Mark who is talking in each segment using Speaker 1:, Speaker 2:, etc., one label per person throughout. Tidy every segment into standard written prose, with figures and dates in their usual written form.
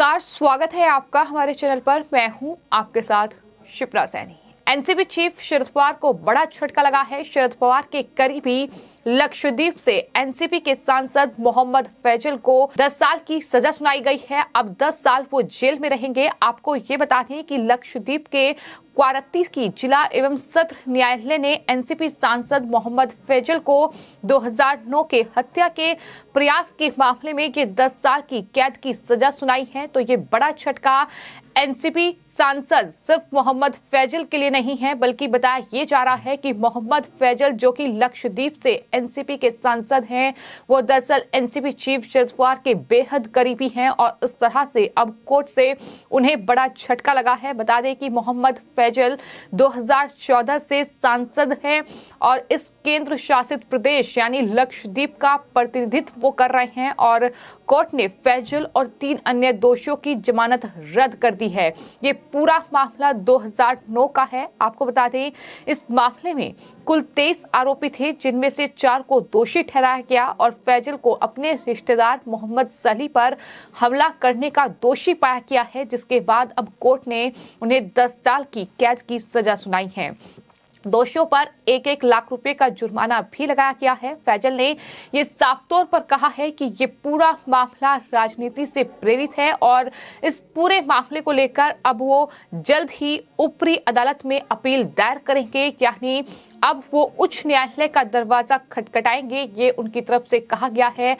Speaker 1: नमस्कार, स्वागत है आपका हमारे चैनल पर। मैं हूं आपके साथ शिप्रा सैनी। एनसीपी चीफ शरद पवार को बड़ा झटका लगा है। शरद पवार के करीबी लक्षद्वीप से एनसीपी के सांसद मोहम्मद फैजल को 10 साल की सजा सुनाई गई है। अब 10 साल वो जेल में रहेंगे। आपको ये बता दें कि लक्षद्वीप के क्वारत्ती की जिला एवं सत्र न्यायालय ने एनसीपी सांसद मोहम्मद फैजल को 2009 के हत्या के प्रयास के मामले में ये 10 साल की कैद की सजा सुनाई है। तो ये बड़ा झटका एनसीपी सांसद सिर्फ मोहम्मद फैजल के लिए नहीं है, बल्कि बताया ये जा रहा है कि मोहम्मद फैजल जो कि लक्षद्वीप से एनसीपी के सांसद हैं, वो दरअसल एनसीपी चीफ शरद पवार के बेहद करीबी हैं और इस तरह से अब कोर्ट से उन्हें बड़ा झटका लगा है। बता दें कि मोहम्मद फैजल 2014 से सांसद हैं और इस केंद्र शासित प्रदेश यानी लक्षद्वीप का प्रतिनिधित्व वो कर रहे हैं और कोर्ट ने फैजल और 3 अन्य दोषियों की जमानत रद्द कर दी है। ये पूरा मामला 2009 का है। आपको बता दें इस मामले में कुल 23 आरोपी थे, जिनमें से 4 को दोषी ठहराया गया और फैजल को अपने रिश्तेदार मोहम्मद सली पर हमला करने का दोषी पाया गया है, जिसके बाद अब कोर्ट ने उन्हें 10 साल की कैद की सजा सुनाई है। दोषियों पर 1-1 लाख रुपए का जुर्माना भी लगाया गया है। फैजल ने ये साफ तौर पर कहा है कि ये पूरा मामला राजनीति से प्रेरित है और इस पूरे मामले को लेकर अब वो जल्द ही ऊपरी अदालत में अपील दायर करेंगे, यानी अब वो उच्च न्यायालय का दरवाजा खटखटाएंगे, ये उनकी तरफ से कहा गया है।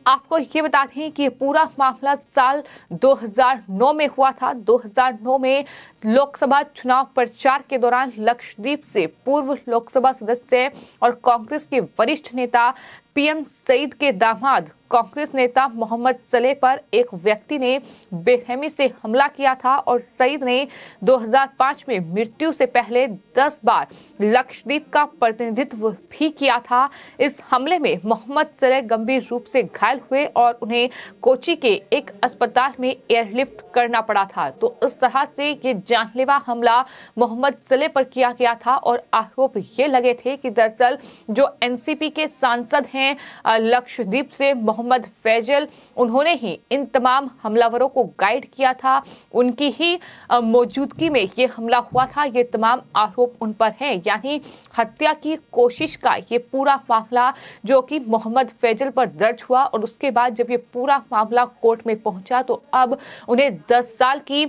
Speaker 1: आपको ये बता दें कि ये पूरा मामला साल 2009 में हुआ था। 2009 में लोकसभा चुनाव प्रचार के दौरान लक्षद्वीप से पूर्व लोकसभा सदस्य और कांग्रेस के वरिष्ठ नेता पीएम सईद के दामाद कांग्रेस नेता मोहम्मद सलेह पर एक व्यक्ति ने बेरहमी से हमला किया था और सईद ने 2005 में मृत्यु से पहले 10 बार लक्षद्वीप का प्रतिनिधित्व भी किया था। इस हमले में मोहम्मद सलेह गंभीर रूप से घायल हुए और उन्हें कोच्चि के एक अस्पताल में एयरलिफ्ट करना पड़ा था। तो इस तरह से ये जानलेवा हमला मोहम्मद सलेह पर किया गया था और आरोप ये लगे थे कि दरअसल जो एनसीपी के सांसद हैं लक्षद्वीप से मोहम्मद फैजल, उन्होंने ही इन तमाम हमलावरों को गाइड किया था। उनकी ही मौजूदगी में ये हमला हुआ था। ये तमाम आरोप उन पर हैं, यानी हत्या की कोशिश का ये पूरा मामला जो कि मोहम्मद फैजल पर दर्ज हुआ और उसके बाद जब ये पूरा मामला कोर्ट में पहुंचा तो अब उन्हें 10 साल की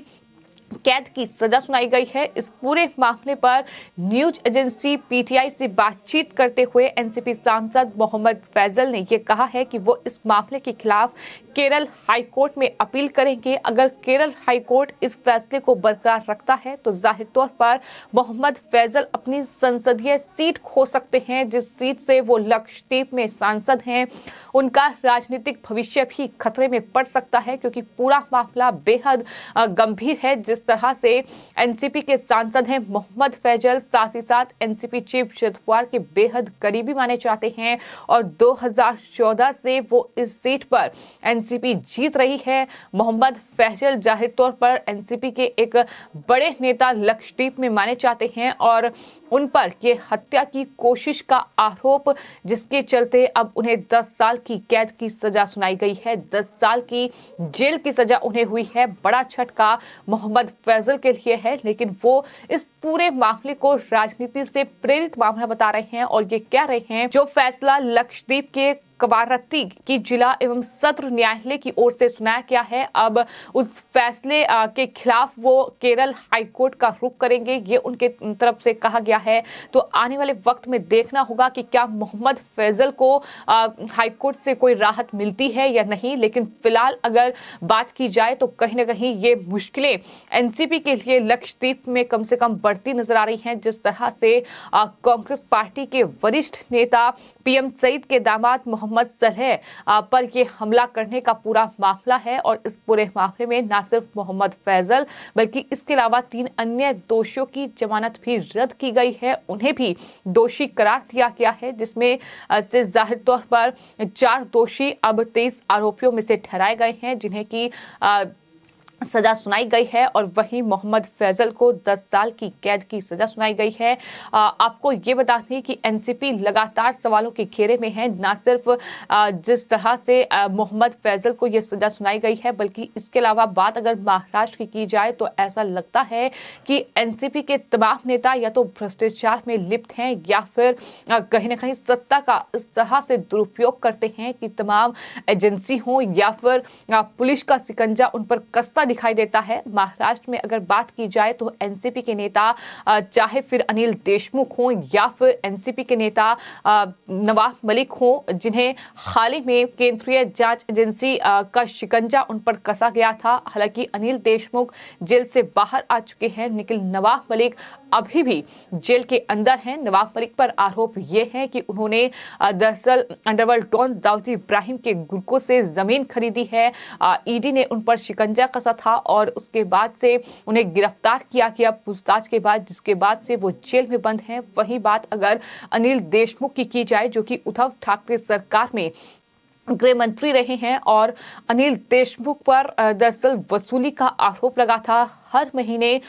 Speaker 1: कैद की सजा सुनाई गई है। इस पूरे मामले पर न्यूज एजेंसी पीटीआई से बातचीत करते हुए एनसीपी सांसद मोहम्मद फैजल ने यह कहा है कि वो इस मामले के खिलाफ केरल हाई कोर्ट में अपील करेंगे। अगर केरल हाई कोर्ट इस फैसले को बरकरार रखता है तो जाहिर तौर पर मोहम्मद फैजल अपनी संसदीय सीट खो सकते हैं, जिस सीट से वो लक्षद्वीप में सांसद हैं। उनका राजनीतिक भविष्य भी खतरे में पड़ सकता है, क्योंकि पूरा मामला बेहद गंभीर है। जिस तरह से एनसीपी के सांसद हैं मोहम्मद फैजल, साथ ही साथ एनसीपी चीफ शरद पवार के बेहद करीबी माने जाते हैं और 2014 से वो इस सीट पर एनसीपी जीत रही है। मोहम्मद फैजल जाहिर तौर पर एनसीपी के एक बड़े नेता लक्षद्वीप में माने जाते हैं और उन पर ये हत्या की कोशिश का आरोप, जिसके चलते अब उन्हें 10 साल की कैद की सजा सुनाई गई है। 10 साल की जेल की सजा उन्हें हुई है। बड़ा झटका मोहम्मद फैजल के लिए है, लेकिन वो इस पूरे मामले को राजनीति से प्रेरित मामला बता रहे हैं और ये कह रहे हैं जो फैसला लक्षद्वीप के क्वारत्ती की जिला एवं सत्र न्यायालय की ओर से सुनाया गया है, अब उस फैसले के खिलाफ वो केरल हाई कोर्ट का रुख करेंगे, ये उनके तरफ से कहा गया है। तो आने वाले वक्त में देखना होगा कि क्या मोहम्मद फैजल को हाई कोर्ट से कोई राहत मिलती है या नहीं। लेकिन फिलहाल अगर बात की जाए तो कहीं ना कहीं ये मुश्किलें एनसीपी के लिए लक्षद्वीप में कम से कम बढ़ती नजर आ रही हैं। जिस तरह से कांग्रेस पार्टी के वरिष्ठ नेता पीएम सईद के दामाद मोहम्मद सलेह पर यह हमला करने का पूरा मामला है और इस पूरे मामले में न सिर्फ मोहम्मद फैजल बल्कि इसके अलावा 3 अन्य दोषियों की जमानत भी रद्द की गई है। उन्हें भी दोषी करार दिया गया है, जिसमें से जाहिर तौर पर 4 दोषी अब 23 आरोपियों में से ठहराए गए हैं, जिन्हें की सजा सुनाई गई है और वहीं मोहम्मद फैजल को 10 साल की कैद की सजा सुनाई गई है। आपको ये बता दें कि एनसीपी लगातार सवालों के घेरे में है। न सिर्फ जिस तरह से मोहम्मद फैजल को यह सजा सुनाई गई है, बल्कि इसके अलावा बात अगर महाराष्ट्र की जाए तो ऐसा लगता है कि एनसीपी के तमाम नेता या तो भ्रष्टाचार में लिप्त हैं या फिर कहीं ना कहीं सत्ता का इस तरह से दुरुपयोग करते हैं कि तमाम एजेंसी हो या फिर पुलिस का शिकंजा उन पर कसता दिखाई देता है। महाराष्ट्र में अगर बात की जाए तो एनसीपी के नेता चाहे फिर अनिल देशमुख हो या फिर एनसीपी के नेता नवाब मलिक हो, जिन्हें हाल ही में केंद्रीय जांच एजेंसी का शिकंजा उन पर कसा गया था। हालांकि अनिल देशमुख जेल से बाहर आ चुके हैं, लेकिन नवाब मलिक अभी भी जेल के अंदर हैं। नवाब मलिक पर आरोप ये है कि उन्होंने दरअसल अंडरवर्ल्ड डॉन दाऊद इब्राहिम के गुर्गों से जमीन खरीदी है। ईडी ने उन पर शिकंजा कसा था और उसके बाद से उन्हें गिरफ्तार किया गया पूछताछ के बाद, जिसके बाद से वो जेल में बंद हैं। वही बात अगर अनिल देशमुख की जाए, जो कि उद्धव ठाकरे सरकार में गृह मंत्री रहे हैं और अनिल देशमुख पर दरअसल वसूली का आरोप लगा था। हर महीने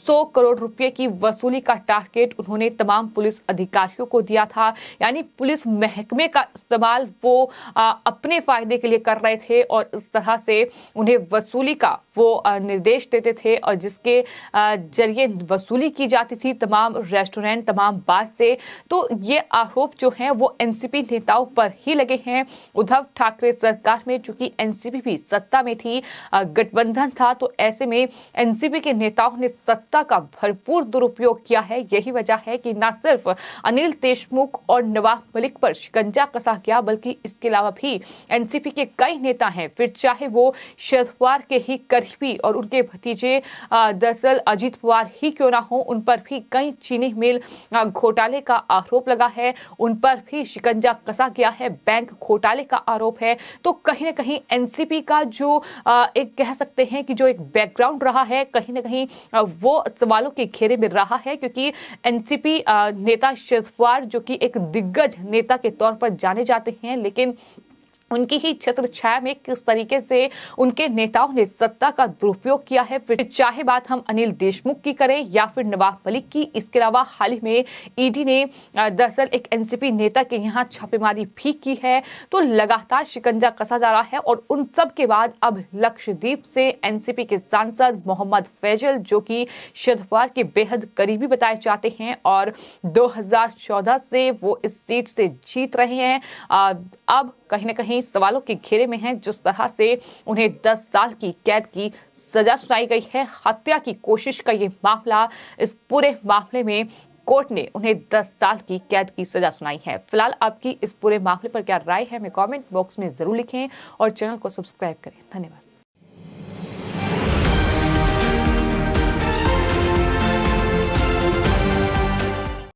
Speaker 1: 100 करोड़ रुपए की वसूली का टारगेट उन्होंने तमाम पुलिस अधिकारियों को दिया था। यानी पुलिस महकमे का इस्तेमाल वो अपने फायदे के लिए कर रहे थे और इस तरह से उन्हें वसूली का वो निर्देश देते थे और जिसके जरिए वसूली की जाती थी तमाम रेस्टोरेंट, तमाम बार से। तो ये आरोप जो हैं वो एनसीपी नेताओं पर ही लगे हैं। उद्धव ठाकरे सरकार में चूंकि एनसीपी भी सत्ता में थी, गठबंधन था, तो ऐसे में एनसीपी के नेताओं ने सत्ता का भरपूर दुरुपयोग किया है। यही वजह है कि न सिर्फ अनिल देशमुख और नवाब मलिक पर शिकंजा कसा गया, बल्कि इसके अलावा भी एनसीपी के कई नेता हैं, फिर चाहे वो शरद पवार के ही करीबी और उनके भतीजे दरअसल अजीत पवार ही क्यों ना हो, उन पर भी कई चीनी मिल घोटाले का आरोप लगा है, उन पर भी शिकंजा कसा गया है, बैंक घोटाले का आरोप है। तो कहीं ना कहीं एनसीपी का जो एक कह सकते हैं कि जो एक बैकग्राउंड रहा है, कहीं ना कहीं वो सवालों के घेरे में रहा है, क्योंकि एनसीपी नेता शरद पवार जो कि एक दिग्गज नेता के तौर पर जाने जाते हैं, लेकिन उनकी ही छत्र छाया में किस तरीके से उनके नेताओं ने सत्ता का दुरुपयोग किया है, फिर चाहे बात हम अनिल देशमुख की करें या फिर नवाब मलिक की। इसके अलावा हाल ही में ईडी ने दरअसल एक एनसीपी नेता के यहाँ छापेमारी भी की है। तो लगातार शिकंजा कसा जा रहा है और उन सब के बाद अब लक्षद्वीप से एनसीपी के सांसद मोहम्मद फैजल, जो कि शरद पवार के बेहद करीबी बताए जाते हैं और 2014 से वो इस सीट से जीत रहे हैं, अब कहीं ना कहीं सवालों के घेरे में हैं। जिस तरह से उन्हें 10 साल की कैद की सजा सुनाई गई है, हत्या की कोशिश का ये मामला, इस पूरे मामले में कोर्ट ने उन्हें 10 साल की कैद की सजा सुनाई है। फिलहाल आपकी इस पूरे मामले पर क्या राय है, हमें कमेंट बॉक्स में जरूर लिखें और चैनल को सब्सक्राइब करें। धन्यवाद।